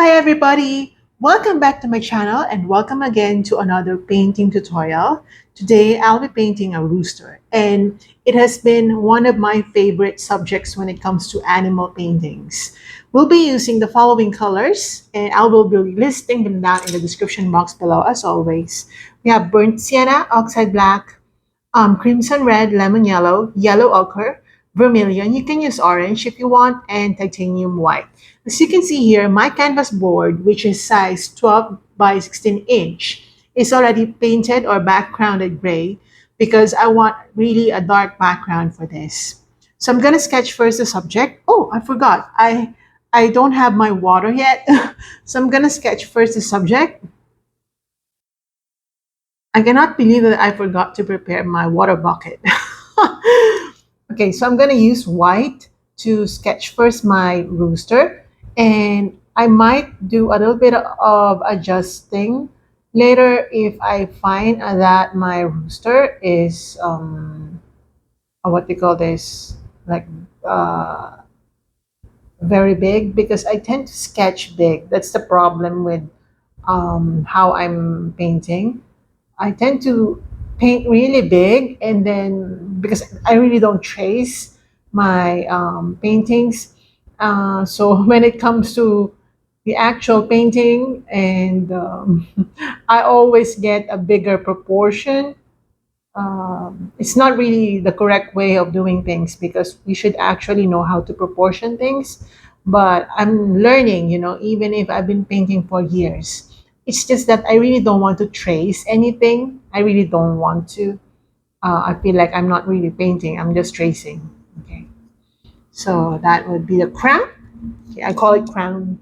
Hi everybody! Welcome back to my channel and welcome again to another painting tutorial. Today I'll be painting a rooster and it has been one of my favorite subjects when it comes to animal paintings. We'll be using the following colors and I will be listing them down in the description box below as always. We have burnt sienna, oxide black, crimson red, lemon yellow, yellow ochre, vermilion. You can use orange if you want, and titanium white. As you can see here, my canvas board, which is size 12 by 16 inch, is already painted or backgrounded gray because I want really a dark background for this. So I'm gonna sketch first the subject. Oh, I forgot. I don't have my water yet. So I'm gonna sketch first the subject. I cannot believe that I forgot to prepare my water bucket. Okay, so I'm gonna use white to sketch first my rooster, and I might do a little bit of adjusting later if I find that my rooster is what they call this, like uh, very big, because I tend to sketch big. That's the problem with how I'm painting. I tend to paint really big, and then because I really don't trace my paintings, so when it comes to the actual painting, and I always get a bigger proportion. It's not really the correct way of doing things because we should actually know how to proportion things. But I'm learning, even if I've been painting for years. It's just that I really don't want to trace anything. I really don't want to. I feel like I'm not really painting, I'm just tracing. Okay. So that would be the crown. Okay, I call it crown.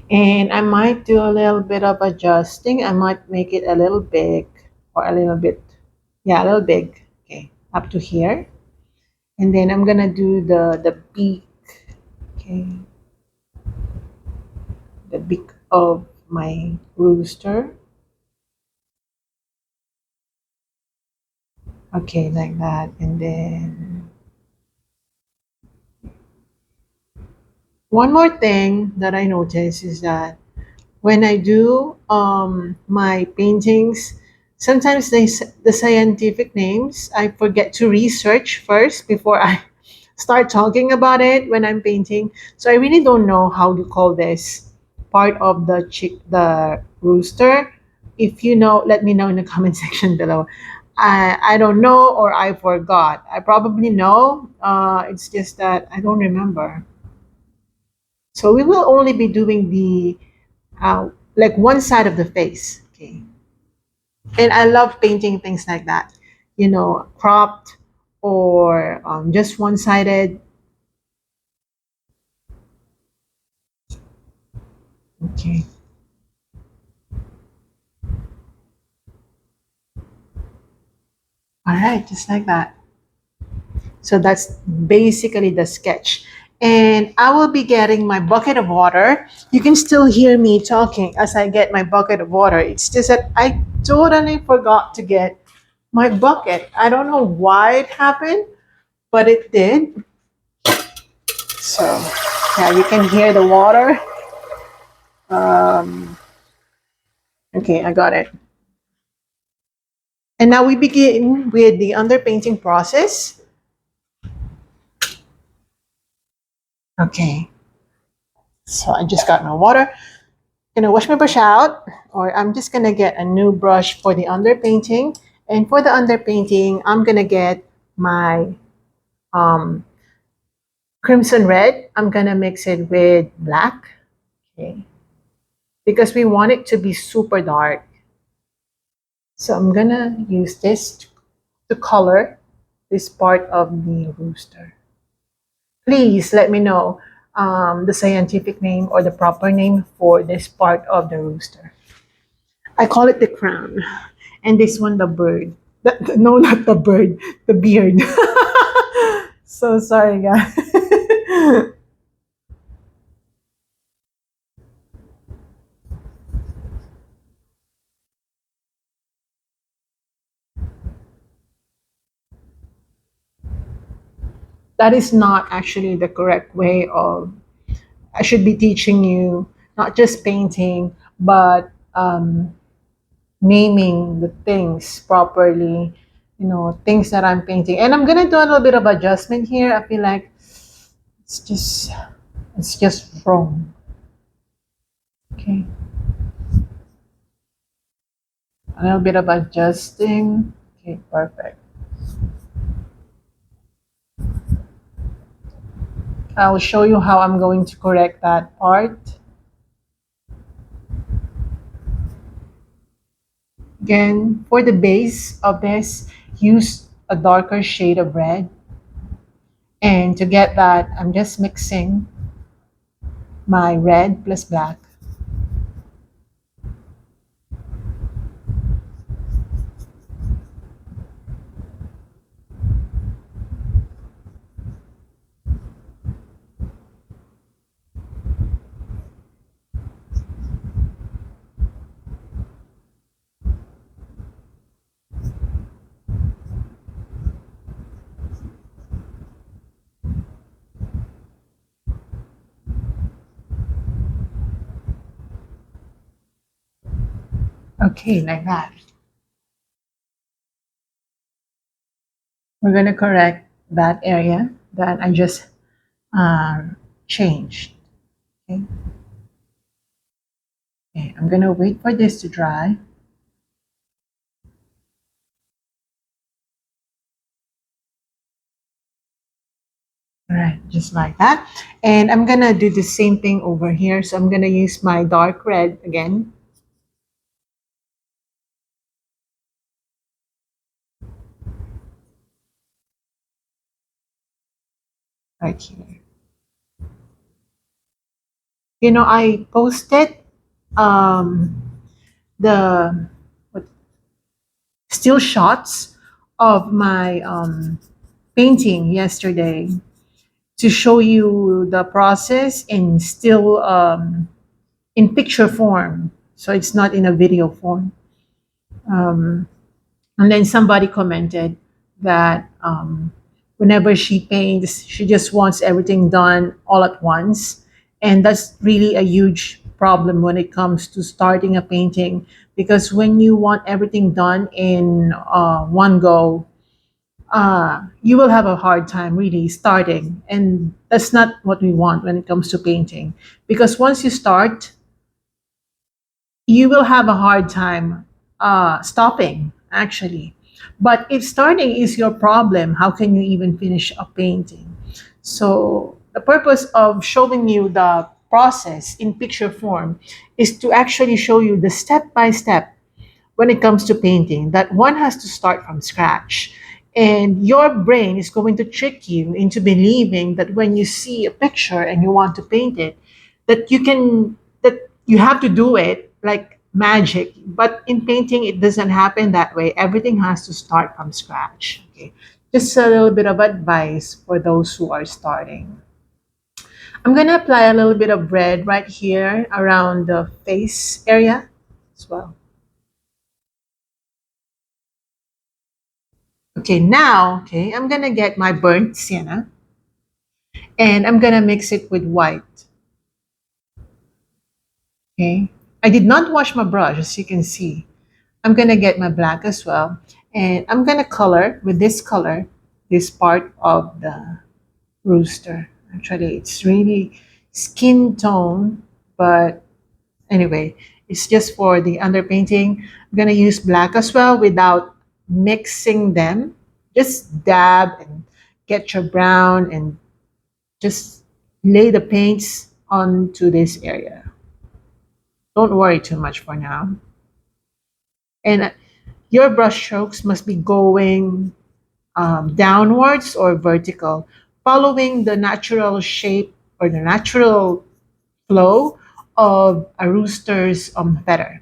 And I might do a little bit of adjusting. I might make it a little big or a little bit, yeah, a little big. Okay, up to here. And then I'm gonna do the beak. Okay, the beak of my rooster. Okay, like that. And then one more thing that I notice is that when I do my paintings, sometimes the scientific names I forget to research first before I start talking about it when I'm painting. So I really don't know how to call this part of the rooster. If you know, let me know in the comment section below. I don't know, or I forgot. I probably know. It's just that I don't remember. So we will only be doing the like one side of the face. Okay. And I love painting things like that, cropped or just one sided. Okay. All right, just like that. So that's basically the sketch. And I will be getting my bucket of water. You can still hear me talking as I get my bucket of water. It's just that I totally forgot to get my bucket. I don't know why it happened, but it did. So, yeah, you can hear the water. Um, okay, I got it. And now we begin with the underpainting process. Okay, so I just got my water. Gonna wash my brush out, or I'm just gonna get a new brush for the underpainting. And for the underpainting, I'm gonna get my um, crimson red. I'm gonna mix it with black, okay, because we want it to be super dark. So I'm gonna use this to color this part of the rooster. Please let me know the scientific name or the proper name for this part of the rooster. I call it the crown, and this one the bird. No, not the bird, the beard. So sorry, guys. That is not actually the correct way of I should be teaching you not just painting, but naming the things properly, things that I'm painting. And I'm gonna do a little bit of adjustment here. I feel like it's just it's just wrong. Okay. A little bit of adjusting. Okay, perfect. I'll show you how I'm going to correct that part. Again, for the base of this, use a darker shade of red. And to get that, I'm just mixing my red plus black. Okay, like that. We're going to correct that area that I just uh, changed. Okay. Okay, I'm going to wait for this to dry. All right, just like that. And I'm going to do the same thing over here. So I'm going to use my dark red again. Right here. I posted um, the what, still shots of my painting yesterday to show you the process in still in picture form. So it's not in a video form. Um, and then somebody commented that whenever she paints, she just wants everything done all at once. And that's really a huge problem when it comes to starting a painting, because when you want everything done in one go, you will have a hard time really starting. And that's not what we want when it comes to painting. Because once you start, you will have a hard time stopping, actually. But if starting is your problem, how can you even finish a painting? So, the purpose of showing you the process in picture form is to actually show you the step by step when it comes to painting, that one has to start from scratch. And your brain is going to trick you into believing that when you see a picture and you want to paint it, that you have to do it like magic. But in painting, it doesn't happen that way. Everything has to start from scratch. Okay. Just a little bit of advice for those who are starting. I'm going to apply a little bit of red right here around the face area as well. Okay, now, okay, I'm gonna get my burnt sienna and I'm gonna mix it with white. Okay, I did not wash my brush, as you can see. I'm gonna get my black as well, and I'm gonna color with this color this part of the rooster. Actually, it's really skin tone, but anyway, it's just for the underpainting. I'm gonna use black as well without mixing them. Just dab and get your brown and just lay the paints onto this area. Don't worry too much for now. And your brush strokes must be going downwards or vertical, following the natural shape or the natural flow of a rooster's feather.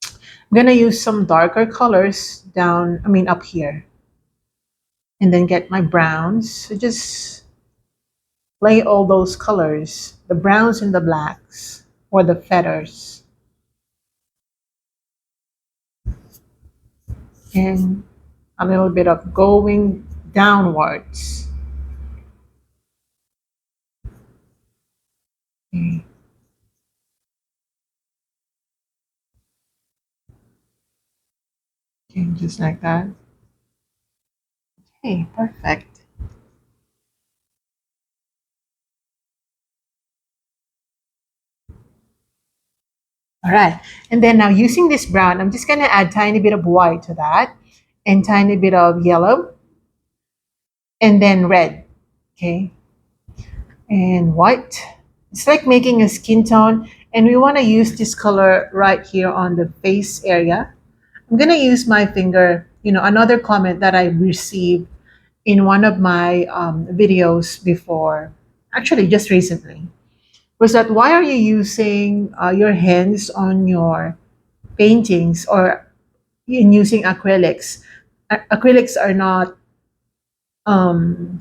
I'm gonna use some darker colors up here, and then get my browns. So just lay all those colors, the browns and the blacks, or the feathers. And a little bit of going downwards. Okay, okay, just like that. Okay, perfect. All right. And then now using this brown, I'm just gonna add tiny bit of white to that and tiny bit of yellow and then red. Okay. And white. It's like making a skin tone. And we want to use this color right here on the face area. I'm gonna use my finger. Another comment that I received in one of my videos before, actually just recently, was that why are you using your hands on your paintings or in using acrylics? Acrylics are not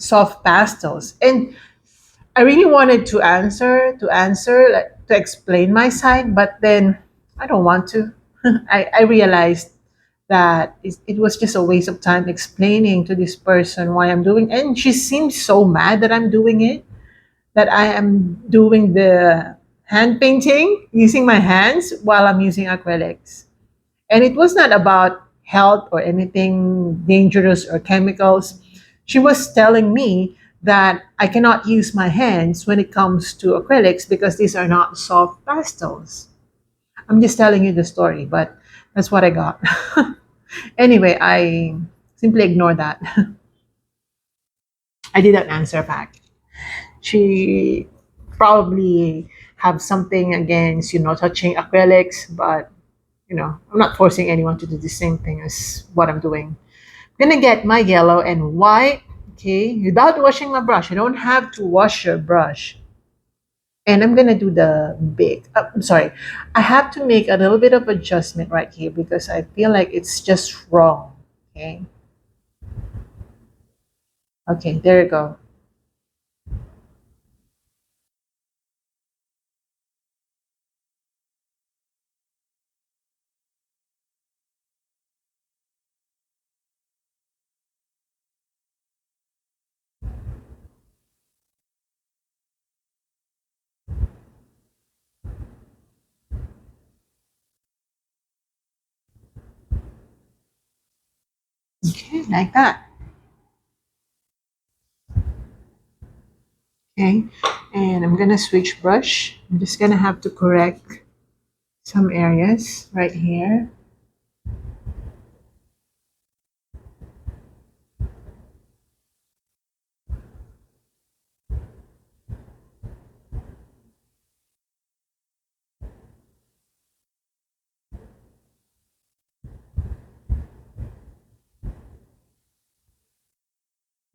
soft pastels, and I really wanted to answer, like, to explain my side, but then I don't want to. I realized that it was just a waste of time explaining to this person why I'm doing, and she seems so mad that I'm doing it, that I am doing the hand painting using my hands while I'm using acrylics. And it was not about health or anything dangerous or chemicals. She was telling me that I cannot use my hands when it comes to acrylics because these are not soft pastels. I'm just telling you the story, but that's what I got. Anyway, I simply ignored that. I didn't answer back. She probably have something against touching acrylics, but I'm not forcing anyone to do the same thing as what I'm doing. I'm gonna get my yellow and white, okay, without washing my brush. You don't have to wash your brush. And I'm gonna do the big. I'm sorry, I have to make a little bit of adjustment right here because I feel like it's just wrong. Okay, okay, there you go. Okay, like that. Okay, and I'm gonna switch brush. I'm just gonna have to correct some areas right here.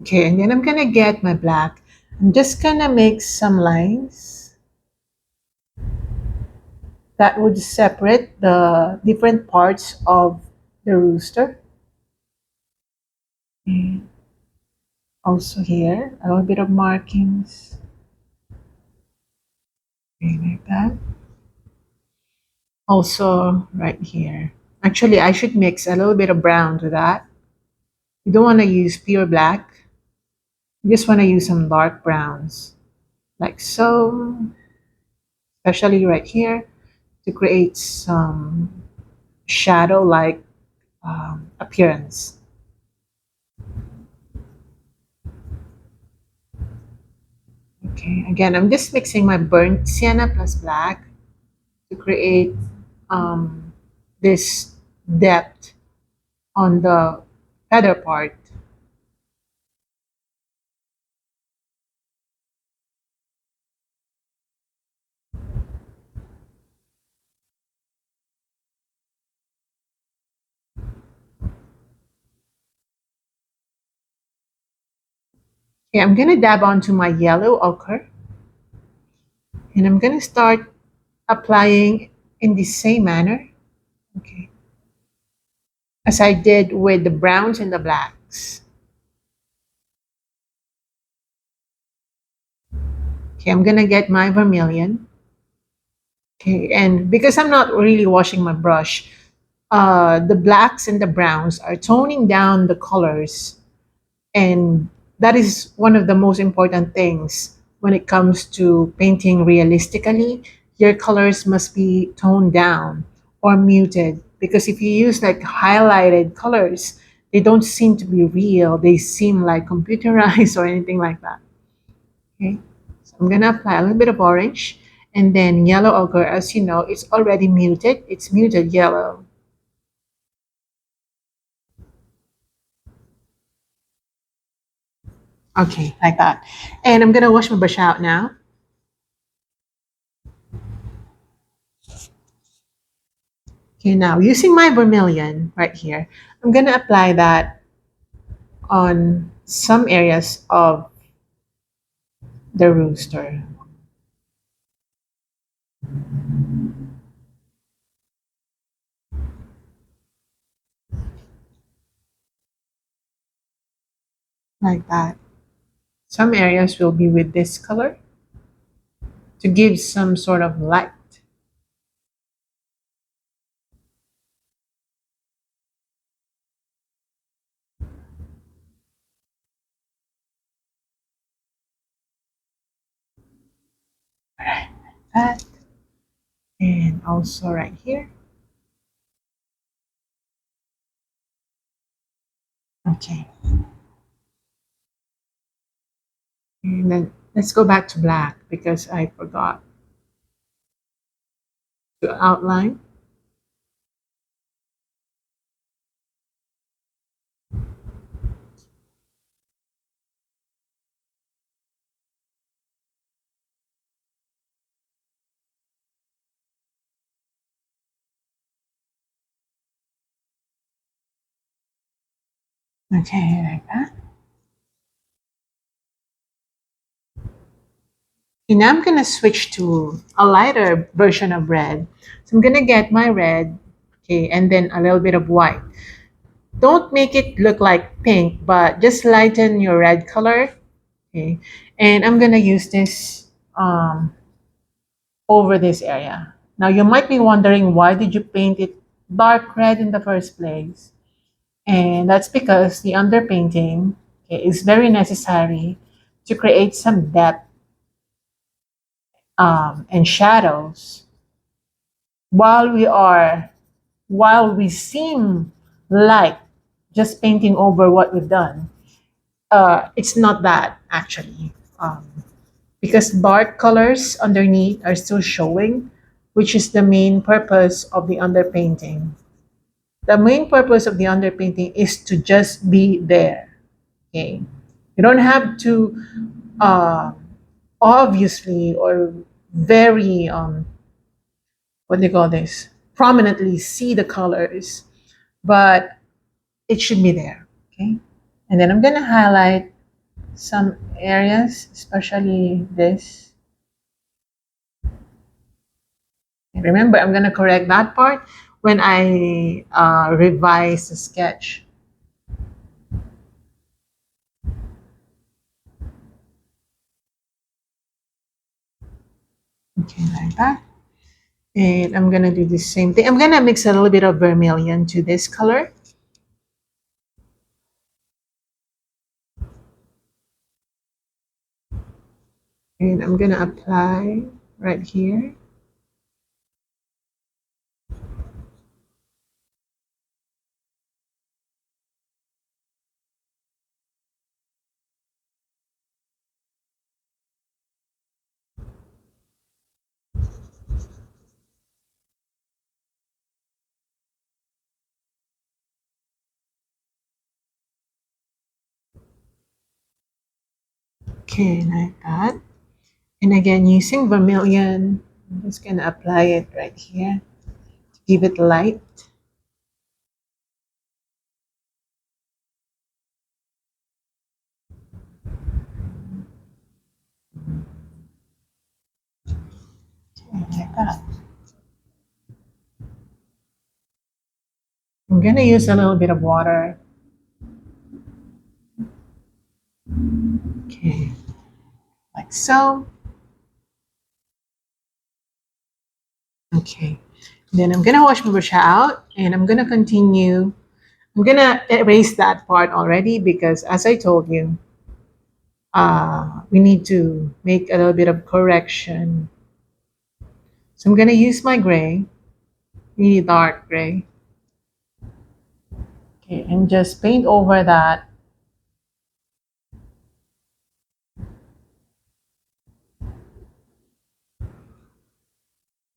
Okay, and then I'm gonna get my black. I'm just gonna make some lines that would separate the different parts of the rooster. And also here, a little bit of markings, okay, like that. Also right here. Actually, I should mix a little bit of brown to that. You don't want to use pure black. You just want to use some dark browns, like so, especially right here, to create some shadow-like appearance. Okay, again, I'm just mixing my burnt sienna plus black to create um, this depth on the feather part. Okay, I'm gonna dab onto my yellow ochre and I'm gonna start applying in the same manner, okay, as I did with the browns and the blacks. Okay, I'm gonna get my vermilion. Okay, and because I'm not really washing my brush, the blacks and the browns are toning down the colors, and that is one of the most important things when it comes to painting realistically, your colors must be toned down or muted, because if you use like highlighted colors, they don't seem to be real. They seem like computerized or anything like that. Okay. So I'm gonna apply a little bit of orange, and then yellow ochre. As you know, it's already muted. It's muted yellow. Okay, like that. And I'm gonna wash my brush out now. Okay, now using my vermilion right here, I'm gonna apply that on some areas of the rooster, like that. Some areas will be with this color to give some sort of light. Alright, that. And also right here. Okay. And then let's go back to black because I forgot to outline. Okay, like that. And now I'm gonna switch to a lighter version of red. So I'm gonna get my red, okay, and then a little bit of white. Don't make it look like pink, but just lighten your red color, okay. And I'm gonna use this over this area. Now you might be wondering, why did you paint it dark red in the first place? And that's because the underpainting, okay, is very necessary to create some depth and shadows while we are while we seem like just painting over what we've done. It's not that actually, because dark colors underneath are still showing, which is the main purpose of the underpainting. The main purpose of the underpainting is to just be there. Okay, you don't have to uh, obviously or very what do you call this, prominently see the colors, but it should be there. Okay, and then I'm gonna highlight some areas, especially this. Remember, I'm gonna correct that part when I revise the sketch. Okay, like that. And I'm gonna do the same thing. I'm gonna mix a little bit of vermilion to this color. And I'm gonna apply right here. Okay, like that. And again, using vermilion, I'm just gonna apply it right here to give it light. Like that. I'm gonna use a little bit of water. Okay, like so. Okay, then I'm gonna wash my brush out and I'm gonna continue. I'm gonna erase that part already because, as I told you, we need to make a little bit of correction. So I'm going to use my gray, really dark gray. Okay, and just paint over that.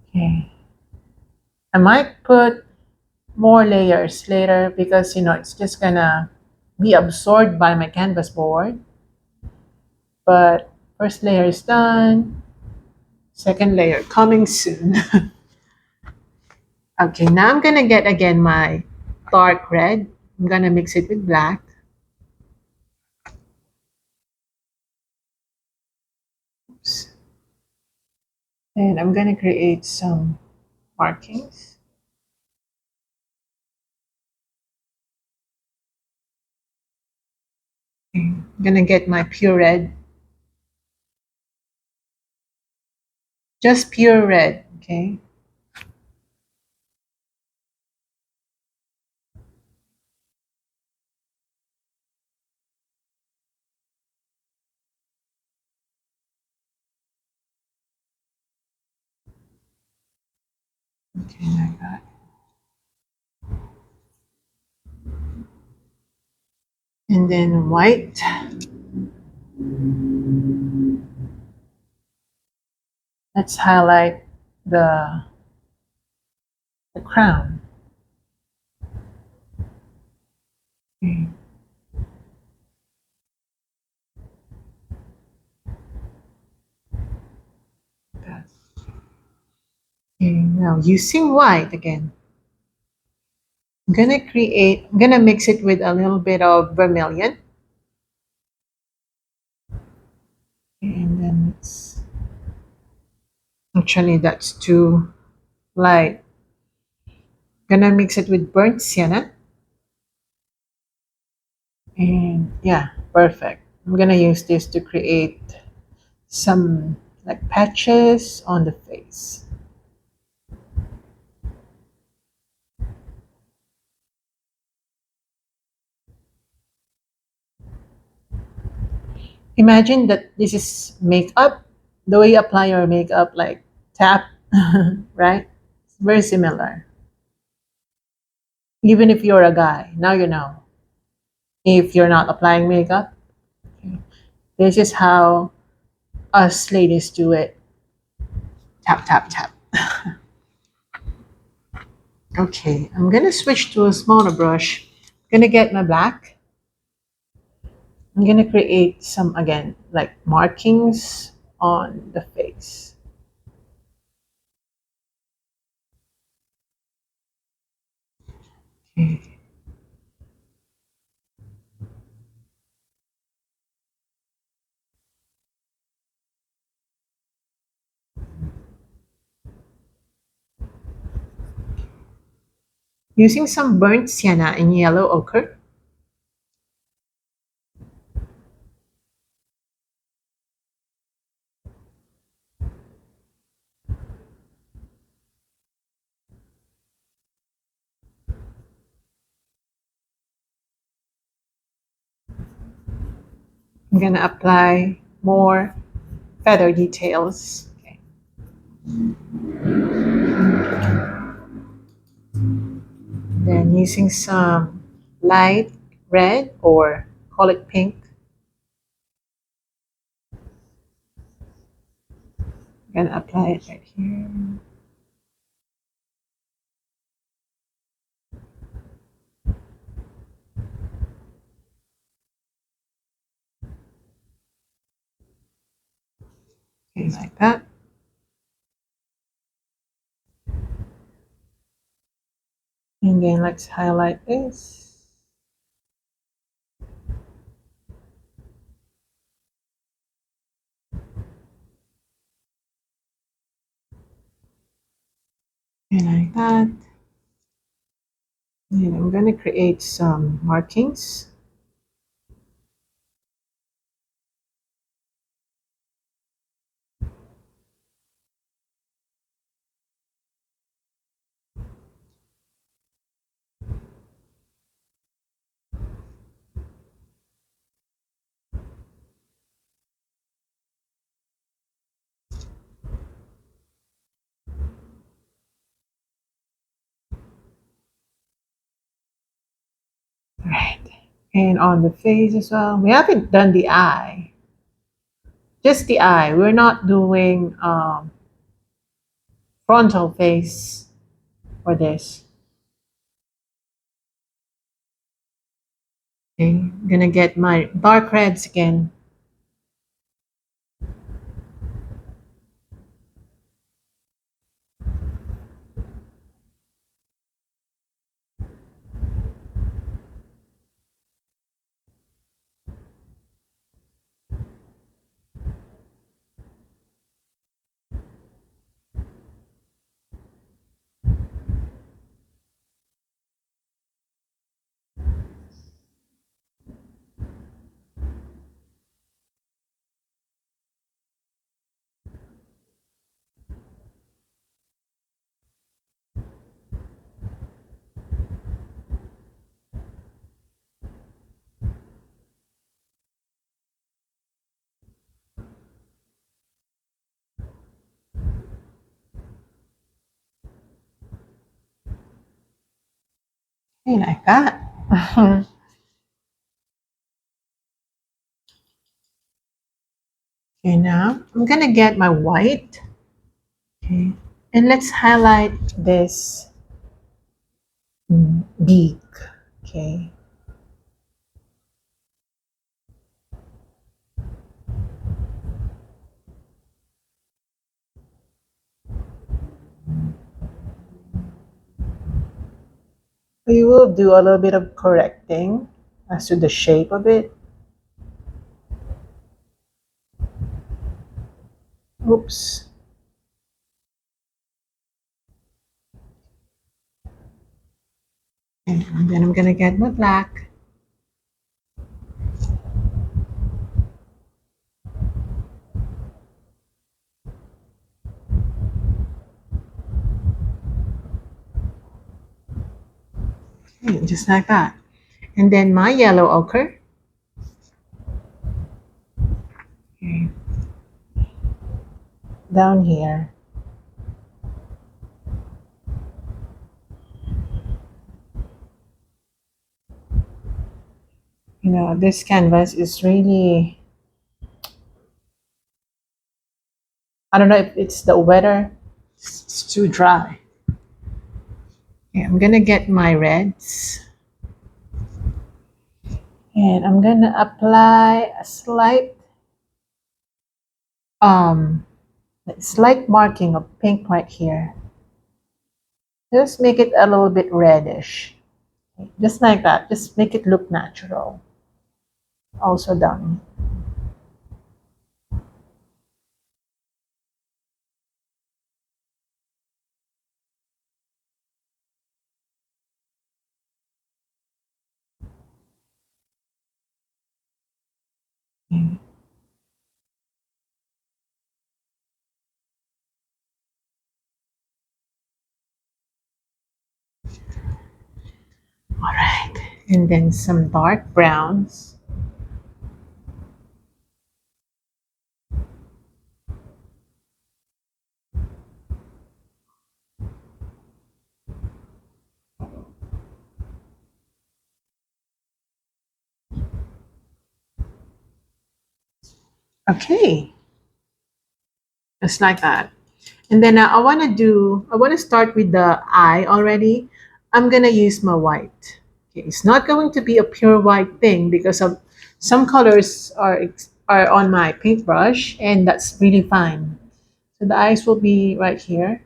Okay. I might put more layers later because it's just gonna be absorbed by my canvas board. But first layer is done. Second layer coming soon. Okay, now I'm gonna get again my dark red. I'm gonna mix it with black. Oops. And I'm gonna create some markings. Okay, I'm gonna get my pure red. Just pure red, okay? Okay, like that. And then white. Let's highlight the crown. Okay. That. Okay, now using white again. I'm gonna mix it with a little bit of vermilion. And then actually that's too light. Gonna mix it with burnt sienna. And yeah, perfect. I'm gonna use this to create some like patches on the face. Imagine that this is makeup. The way you apply your makeup, like tap, right? It's very similar. Even if you're a guy, now you know. If you're not applying makeup, okay, this is how us ladies do it. Tap, tap, tap. Okay, I'm gonna switch to a smaller brush. Gonna get my black. I'm gonna create some again, like markings on the face. Okay. Using some burnt sienna and yellow ochre. I'm gonna apply more feather details. Okay. Then using some light red or call it pink. I'm gonna apply it right here. Okay, like that. And then let's highlight this. And like that. And I'm gonna create some markings. And on the face as well. We haven't done the eye. Just the eye. We're not doing frontal face for this. Okay, I'm gonna get my dark reds again. Hey, like that. Okay, now I'm gonna get my white. Okay, and let's highlight this beak. Okay, we will do a little bit of correcting as to the shape of it. Oops. And then I'm gonna get my black. Just like that. And then my yellow ochre. Okay, down here. You know, this canvas is really, I don't know if it's the weather, it's too dry. Okay, I'm gonna get my reds and I'm gonna apply a um slight marking of pink right here. Just make it a little bit reddish. Okay, just like that. Just make it look natural. Also done. Okay. All right. And then some dark browns. Okay. Just like that. And then I want to start with the eye already. I'm going to use my white. Okay, it's not going to be a pure white thing because of some colors are on my paintbrush and that's really fine. So the eyes will be right here.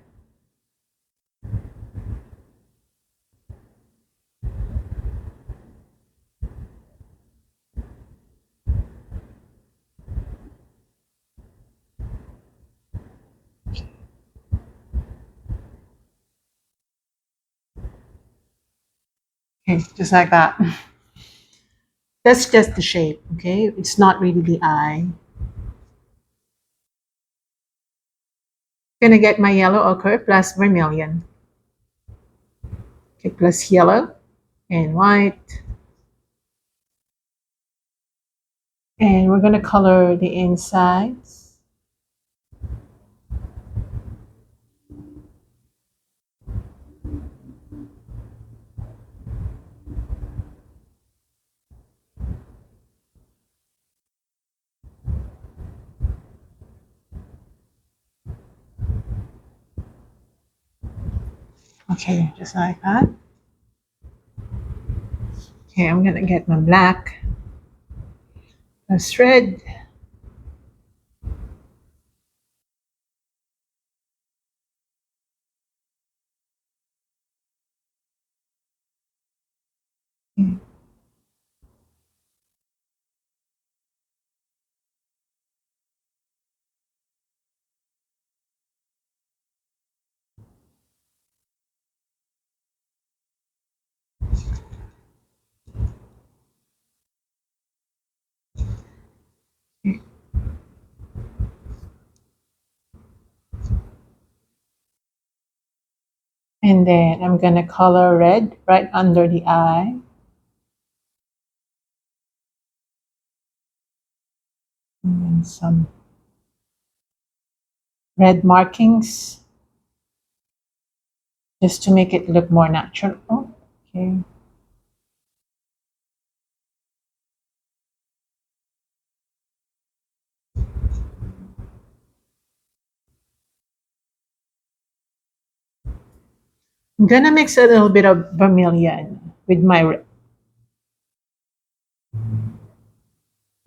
Okay, just like that. That's just the shape, okay? It's not really the eye. Gonna get my yellow ochre plus vermilion. Okay, plus yellow and white. And we're gonna color the insides. Okay, just like that. Okay, I'm gonna get my black. That's red. And then I'm gonna color red right under the eye. And then some red markings just to make it look more natural. Okay. I'm gonna mix a little bit of vermilion with my red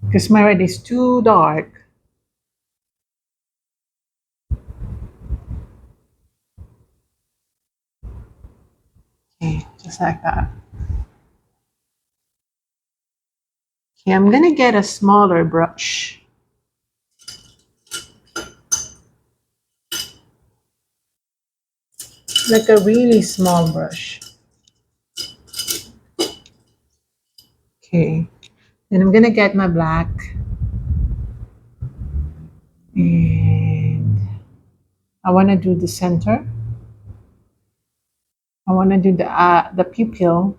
because my red is too dark. Okay, just like that. Okay, I'm gonna get a smaller brush. Like a really small brush. Okay. Then I'm gonna get my black and I wanna do the center. I wanna do the pupil.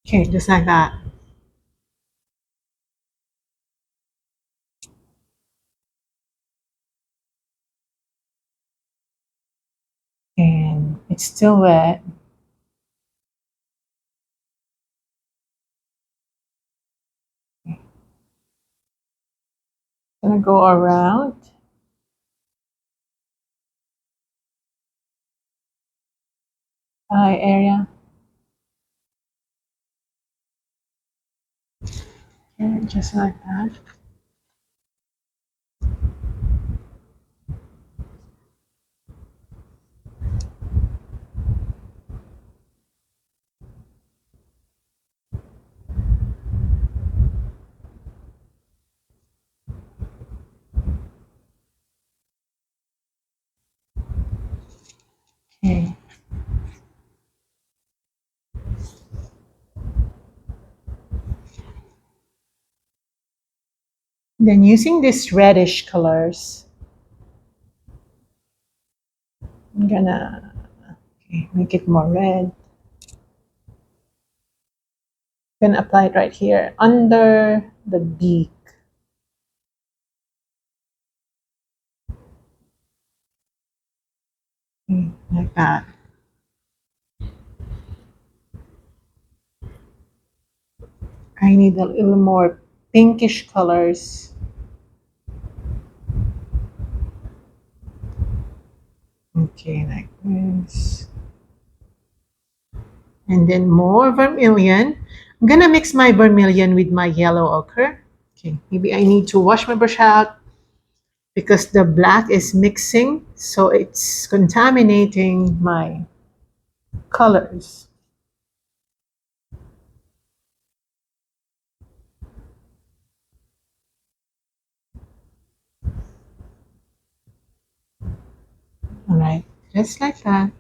Okay, just like that. And it's still wet. Gonna go around eye area. And just like that. Okay. Then using these reddish colors, I'm gonna make it more red. Gonna apply it right here under the beak. Like that. I need a little more pinkish colors. Okay, like this. And then more vermilion. I'm gonna mix my vermilion with my yellow ochre. Okay, maybe I need to wash my brush out because the black is mixing, so it's contaminating my colors. All right, just like that.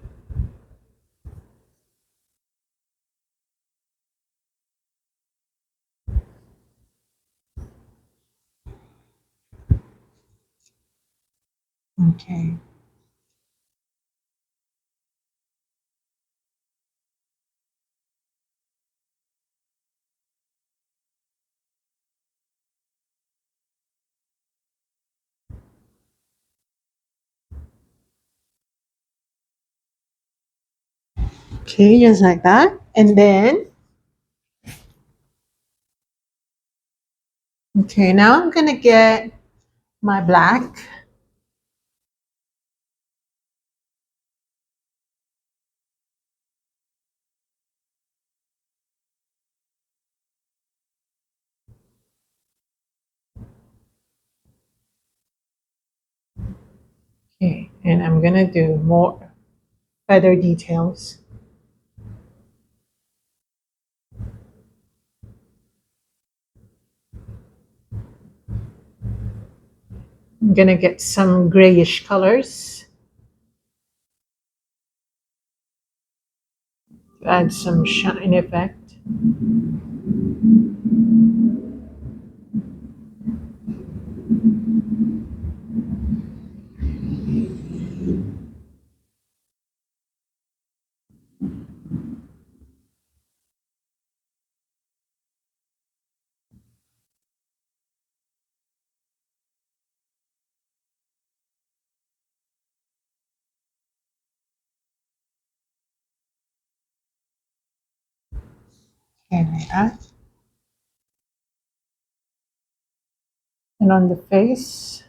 Okay. Okay, just like that. And then Okay, now I'm gonna get my black. Okay, and I'm gonna do more feather details. I'm gonna get some grayish colors to add some shine effect. And like that. And on the face,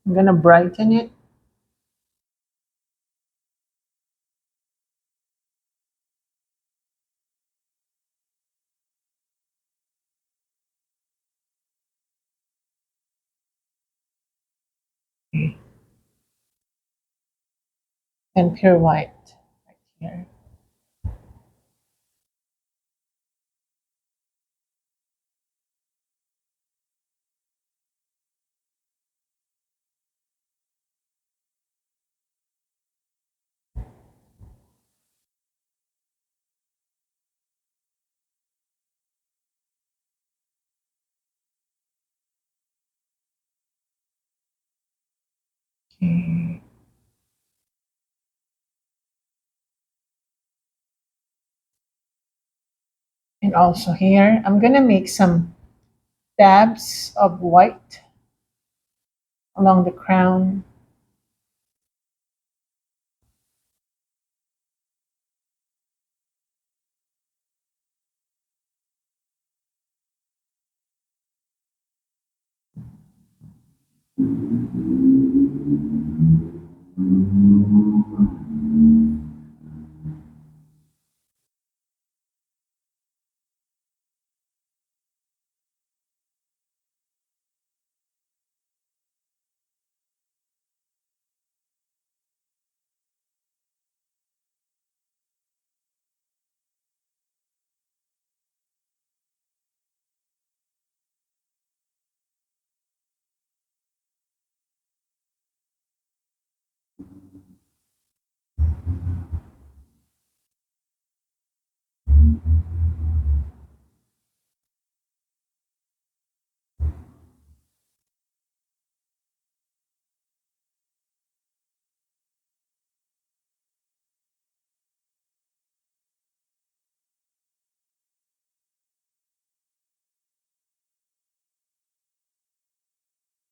I'm gonna brighten it. Okay. And pure white right here. Okay. And also here, I'm gonna make some dabs of white along the crown.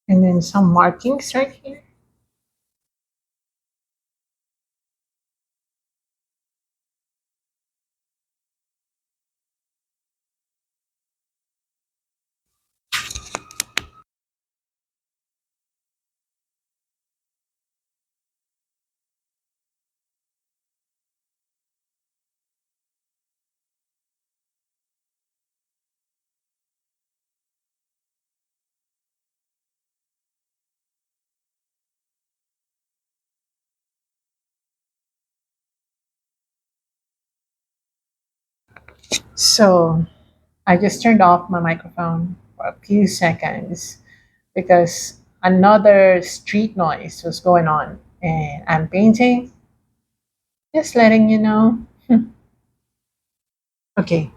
And then some markings right here. So I just turned off my microphone for a few seconds because another street noise was going on and I'm painting. Just letting you know. Okay,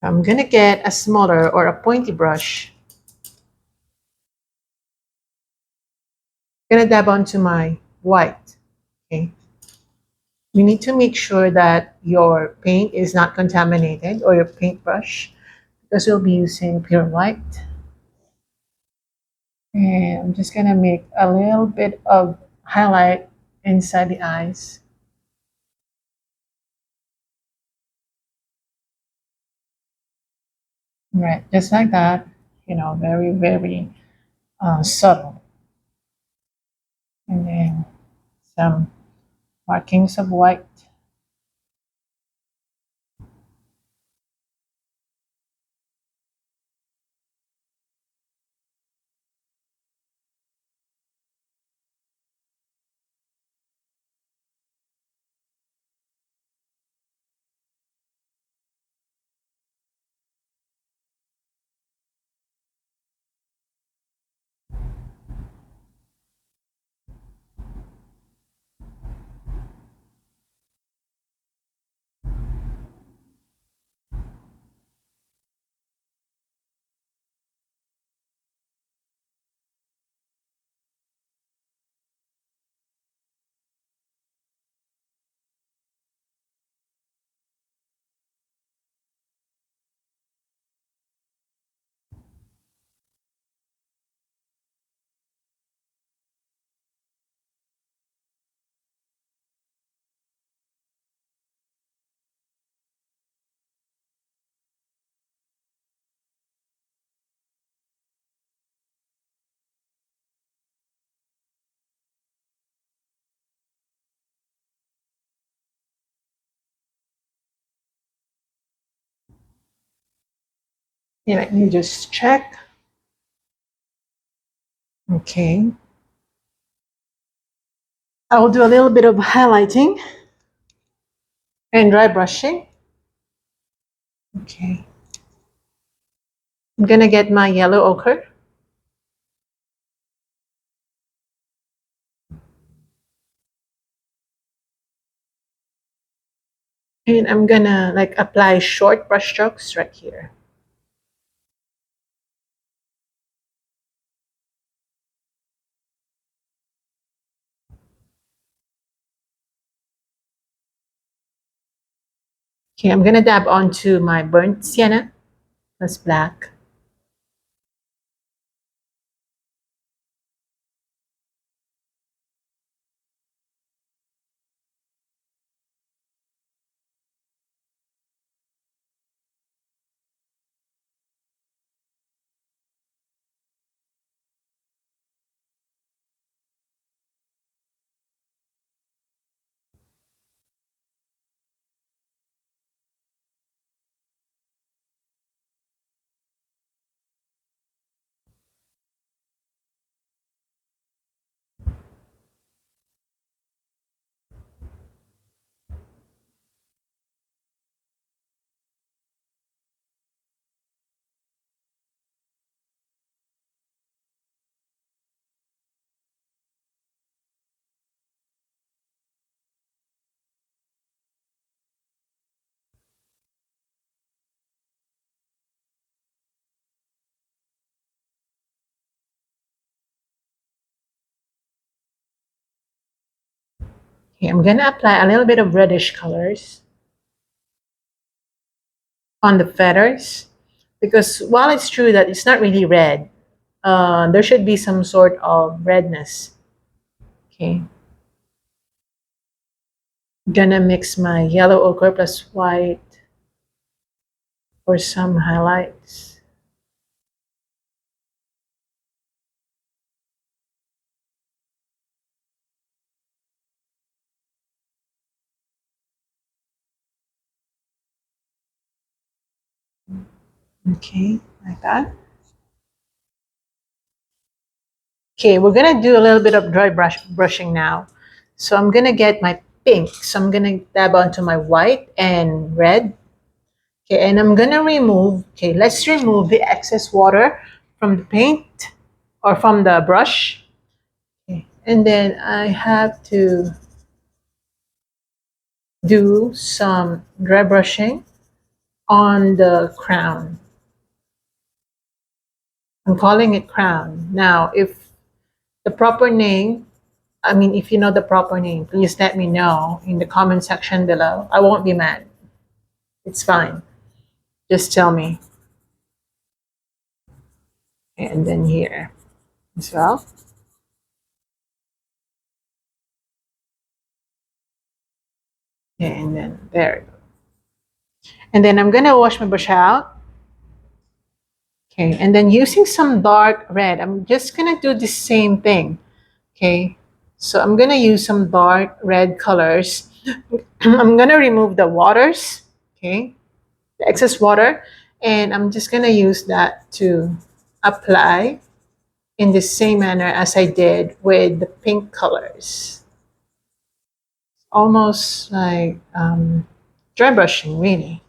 I'm gonna get a smaller or a pointy brush. Gonna dab onto my white. Okay, you need to make sure that your paint is not contaminated or your paintbrush because you'll be using pure white. And I'm just gonna make a little bit of highlight inside the eyes. Right, just like that, very, very subtle. And then some markings of white. Yeah, let me just check. Okay. I will do a little bit of highlighting and dry brushing. Okay. I'm gonna get my yellow ochre. And I'm gonna like apply short brush strokes right here. Okay, I'm gonna dab onto my burnt sienna. That's black. Okay, I'm gonna apply a little bit of reddish colors on the feathers because while it's true that it's not really red, there should be some sort of redness. Okay, gonna mix my yellow ochre plus white for some highlights. Okay, like that. Okay, we're gonna do a little bit of brushing now. So I'm gonna get my pink. So I'm gonna dab onto my white and red. Okay, and I'm gonna remove, okay, let's remove the excess water from the paint or from the brush. Okay, and then I have to do some dry brushing on the crown. I'm calling it crown. Now, if the proper name, I mean, if you know the proper name, please let me know in the comment section below. I won't be mad. It's fine. Just tell me. And then here as well. And then there. And then I'm gonna wash my brush out. Okay, and then using some dark red, I'm just gonna do the same thing. Okay, so I'm gonna use some dark red colors. I'm gonna remove the waters, okay, the excess water, and I'm just gonna use that to apply in the same manner as I did with the pink colors. Almost like dry brushing, really.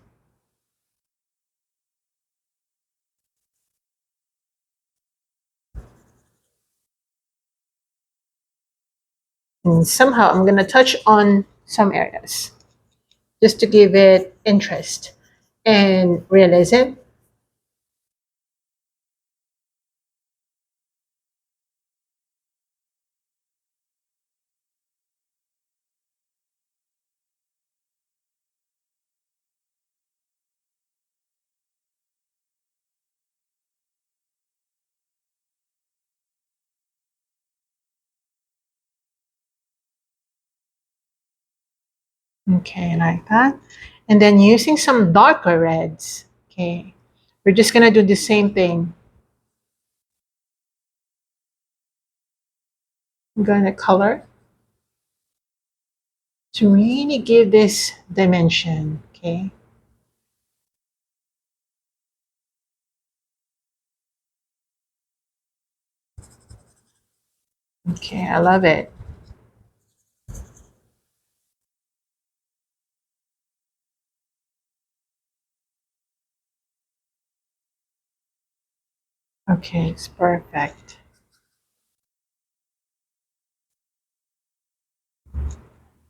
And somehow I'm gonna touch on some areas just to give it interest and realism. Okay, like that. And then using some darker reds. Okay, we're just gonna do the same thing. I'm gonna color to really give this dimension. Okay. Okay, I love it. Okay, it's perfect.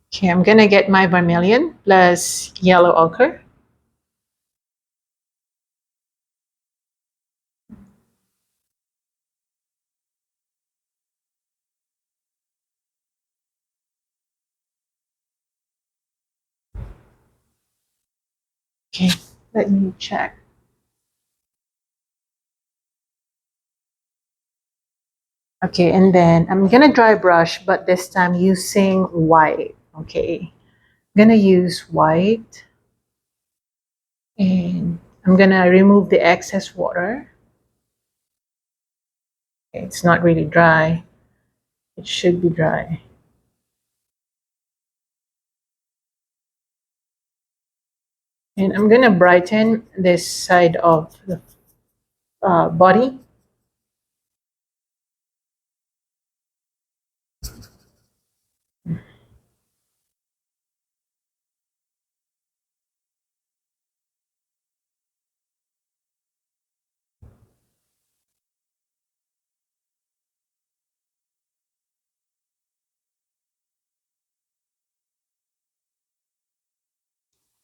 Okay, I'm gonna get my vermilion plus yellow ochre. Okay, let me check. Okay, and then I'm gonna dry brush, but this time using white. Okay, I'm gonna use white, and I'm gonna remove the excess water. Okay, it's not really dry. It should be dry. And I'm gonna brighten this side of the body.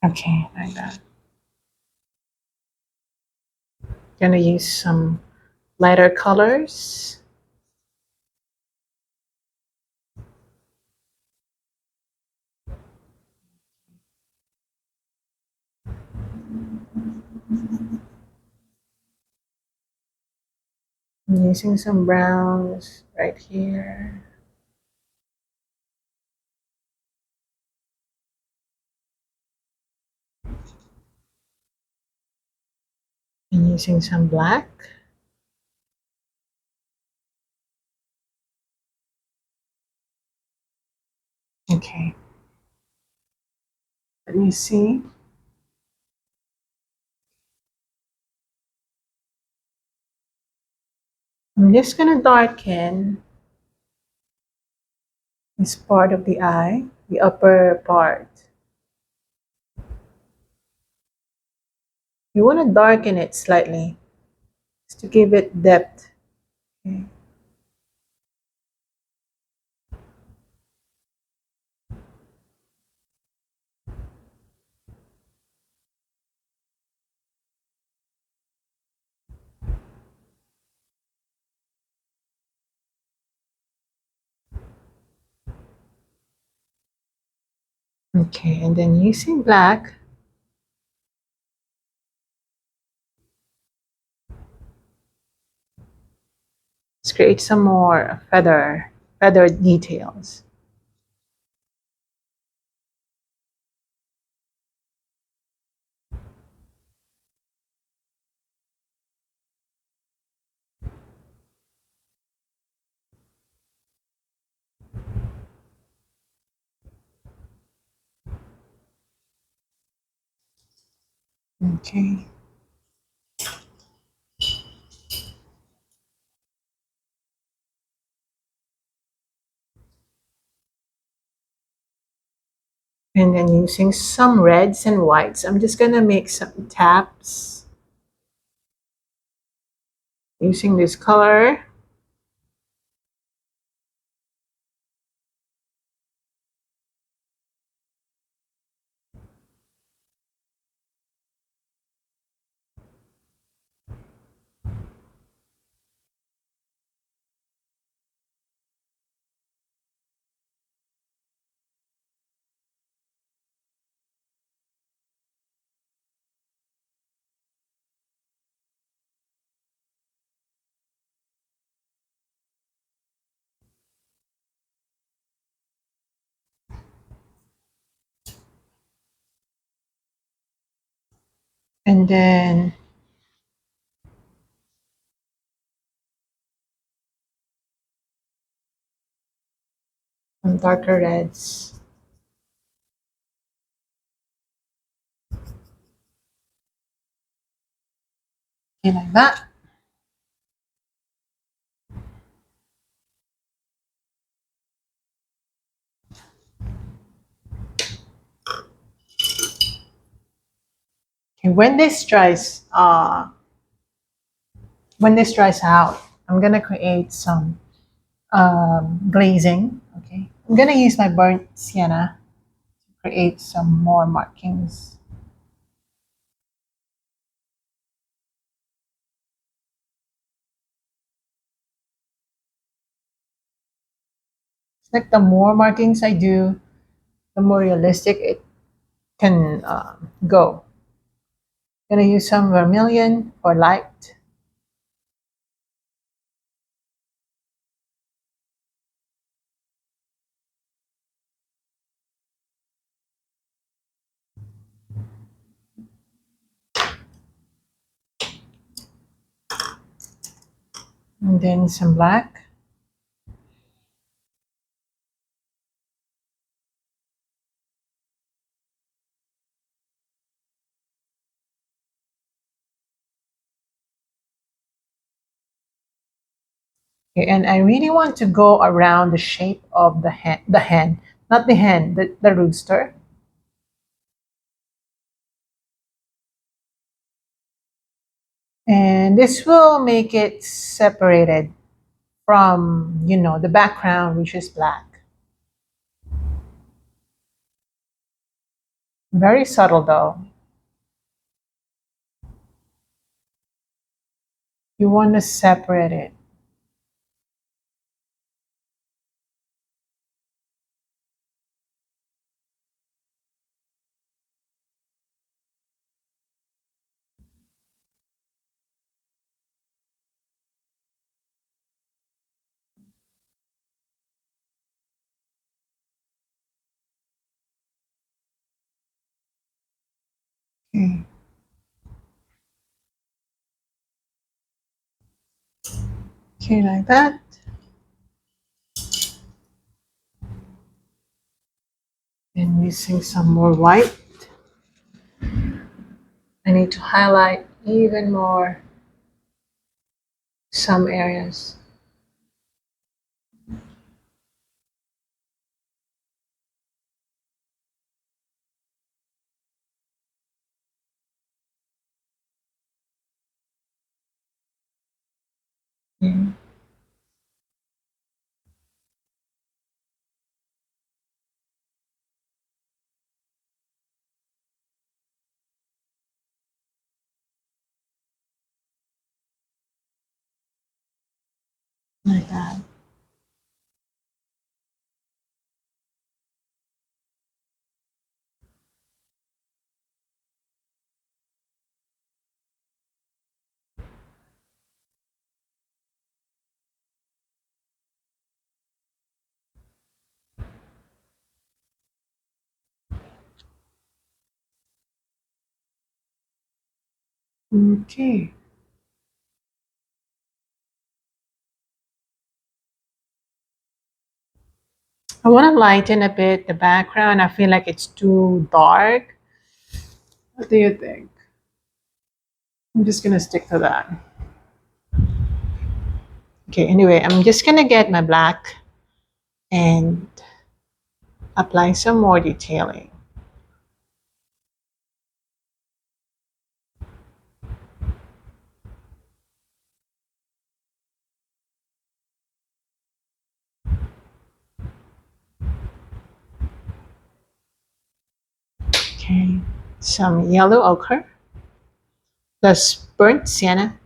Okay, like that. Gonna use some lighter colors. I'm using some browns right here. I'm using some black. Okay, let me see. I'm just gonna darken this part of the eye, the upper part. You want to darken it slightly just to give it depth. Okay. Okay, and then using black, let's create some more feather details. Okay. And then using some reds and whites, I'm just gonna make some taps using this color. And then some darker reds. Okay, like that. Okay, when this dries out, I'm gonna create some glazing. Okay, I'm gonna use my burnt sienna to create some more markings. It's like the more markings I do, the more realistic it can go. Gonna use some vermilion for light, and then some black. Okay, and I really want to go around the shape of the hen, not the hen, the rooster. And this will make it separated from, the background, which is black. Very subtle though. You want to separate it. Okay, okay, like that. And using some more white, I need to highlight even more some areas. Mm, like that. Okay. I want to lighten a bit the background. I feel like it's too dark. What do you think? I'm just gonna stick to that. Okay, anyway, I'm just gonna get my black and apply some more detailing. Okay, some yellow ochre plus burnt sienna.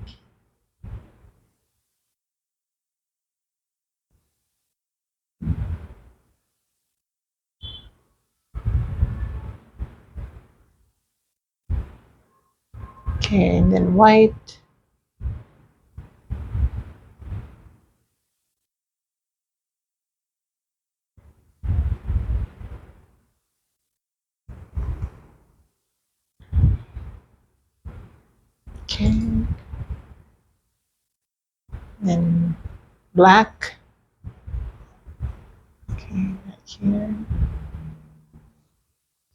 Okay, and then white. Okay, then black. Okay, back here.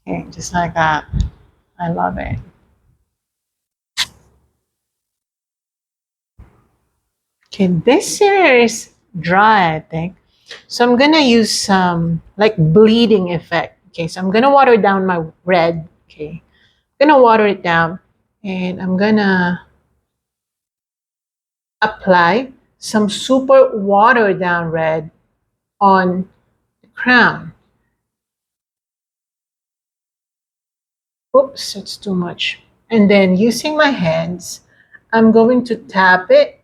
Okay, just like that. I love it. Okay, this here is dry, I think. So I'm gonna use some like bleeding effect. Okay, so I'm gonna water down my red. Okay, I'm gonna water it down and I'm gonna apply some super watered down red on the crown. Oops, it's too much. And then using my hands, I'm going to tap it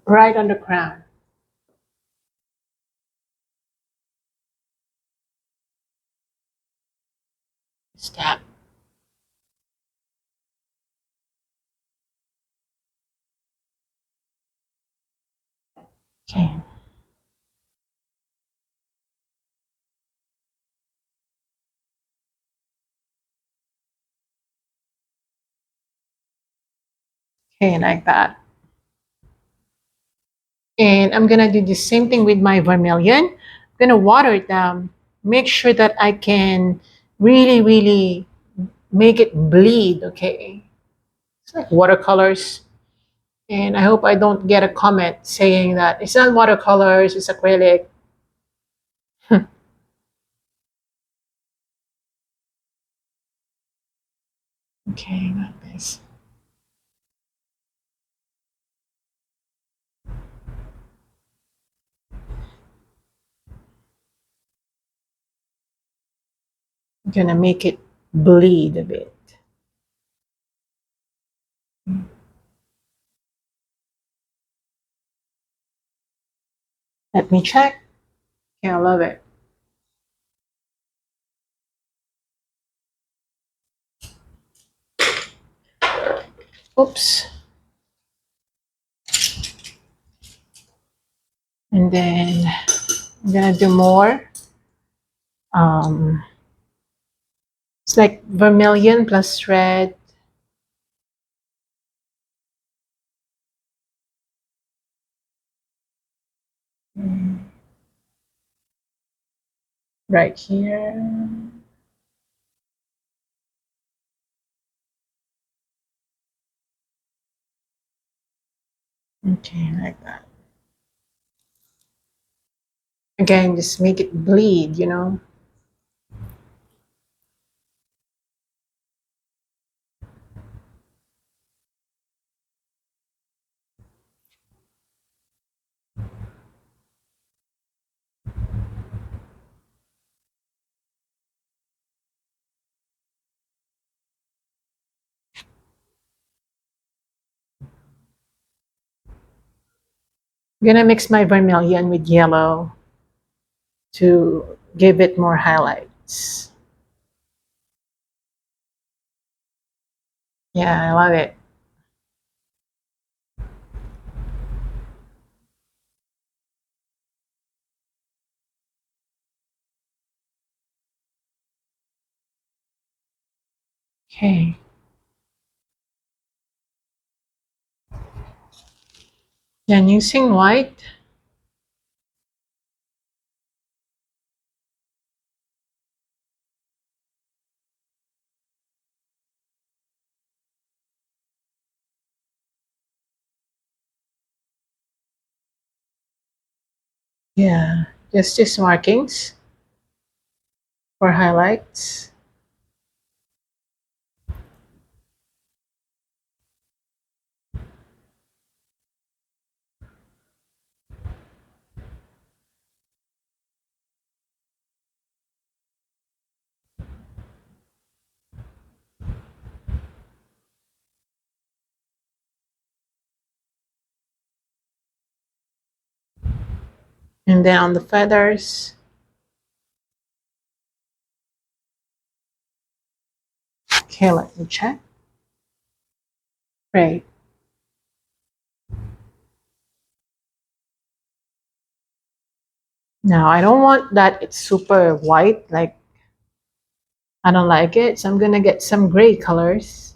right on the crown. Just tap. Okay. Okay, like that. And I'm gonna do the same thing with my vermilion. I'm gonna water it down, make sure that I can really, really make it bleed, okay? It's like watercolors. And I hope I don't get a comment saying that it's not watercolors, it's acrylic. Okay, like this. I'm gonna make it bleed a bit. Let me check. Okay, I love it. Oops. And then I'm gonna do more. Um, it's like vermilion plus red. Right here. Okay, like that. Again, just make it bleed, you know? I'm gonna mix my vermilion with yellow to give it more highlights. Yeah, I love it. Okay. Then using white, Yeah, just markings for highlights. And then on the feathers, okay, let me check. Great. Now I don't want that it's super white, like I don't like it. So I'm gonna get some gray colors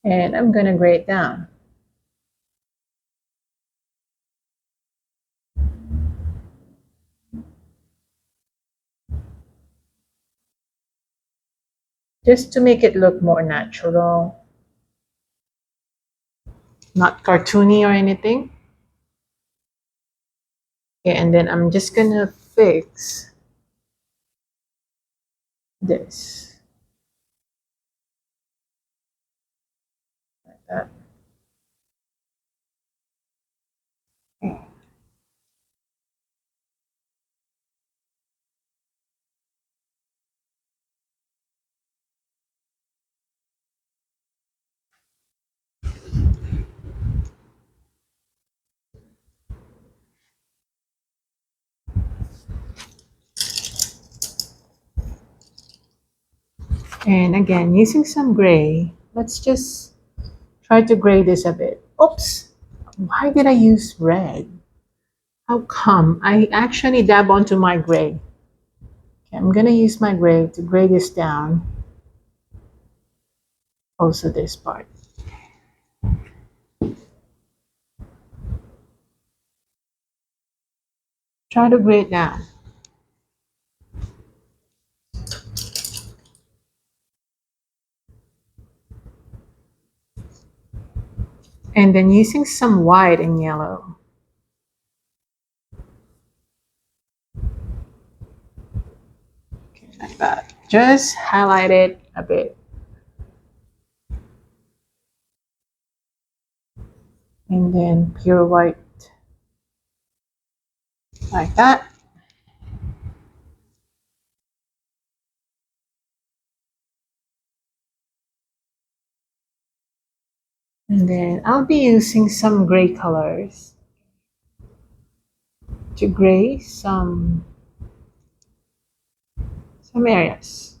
and I'm gonna gray it down. Just to make it look more natural, not cartoony or anything. Okay, and then I'm just gonna fix this. Like that. And again, using some gray, let's just try to gray this a bit. Oops, why did I use red? How come? I actually dab onto my gray. Okay, I'm gonna use my gray to gray this down. Also this part. Try to gray it down. And then using some white and yellow. Okay, like that. Just highlight it a bit. And then pure white like that. And then I'll be using some gray colors to gray some areas.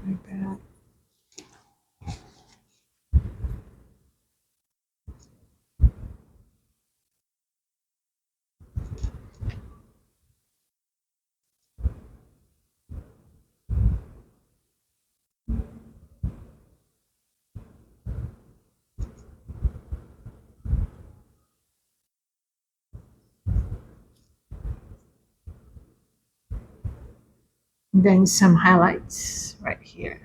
Like that. And then some highlights right here.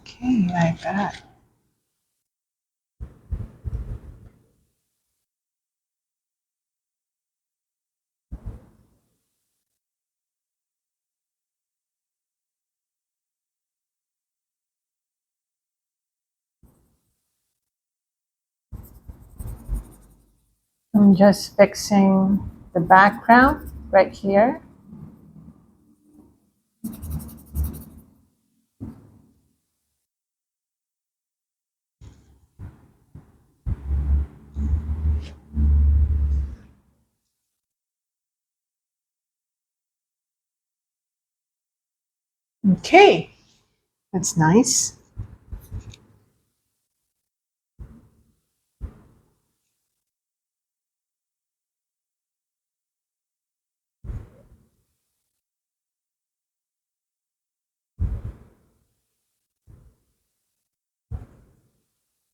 Okay, like that. I'm just fixing the background right here. Okay, that's nice.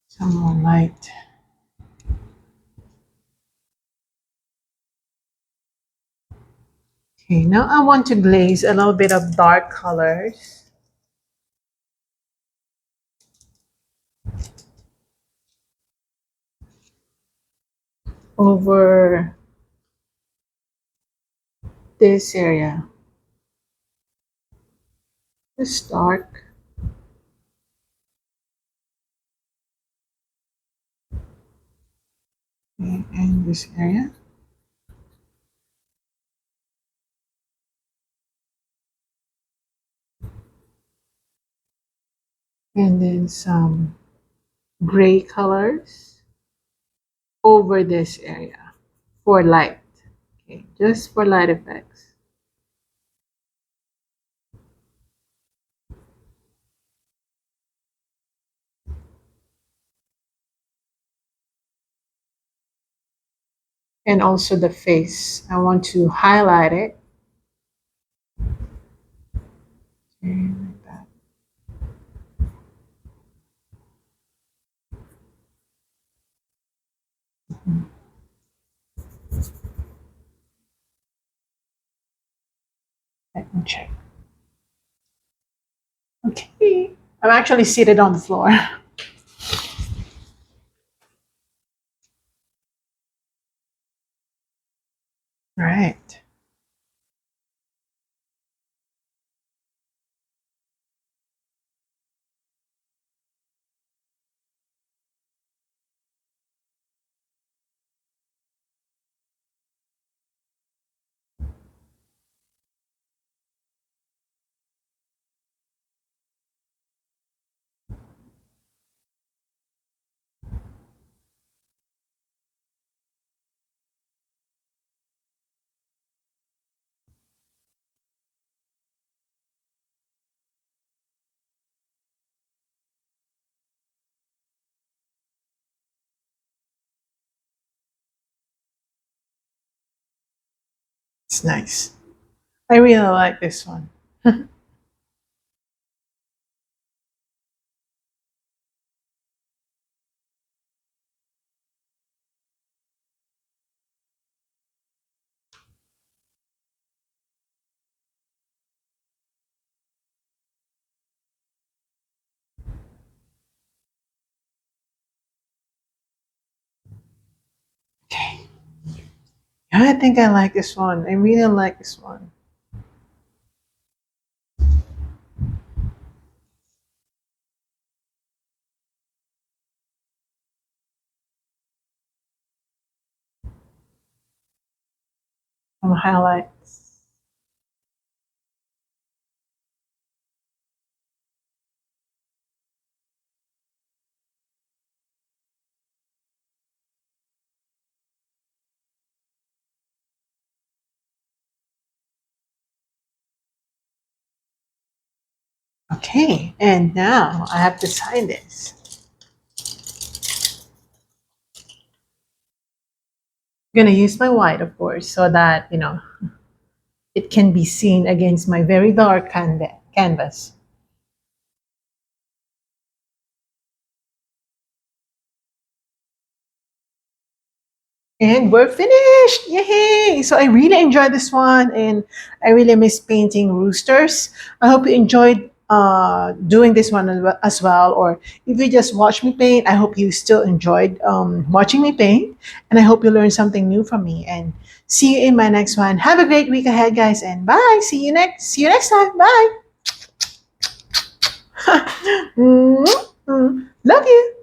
Some more light. Okay, now I want to glaze a little bit of dark colors over this area. This dark. And this area. And then some gray colors over this area for light. Okay, just for light effects. And also the face. I want to highlight it. Okay, like that. Let me check. Okay. I'm actually seated on the floor. Right. It's nice. I really like this one. Okay. Yeah, I think I like this one. I really like this one. Some highlights. Okay, and now I have to sign this. I'm gonna use my white, of course, so that it can be seen against my very dark canvas. And we're finished! Yay! So I really enjoyed this one, and I really miss painting roosters. I hope you enjoyed doing this one as well. Or if you just watch me paint, I hope you still enjoyed watching me paint, and I hope you learned something new from me. And see you in my next one. Have a great week ahead, guys, and bye. See you next time. Bye. Love you.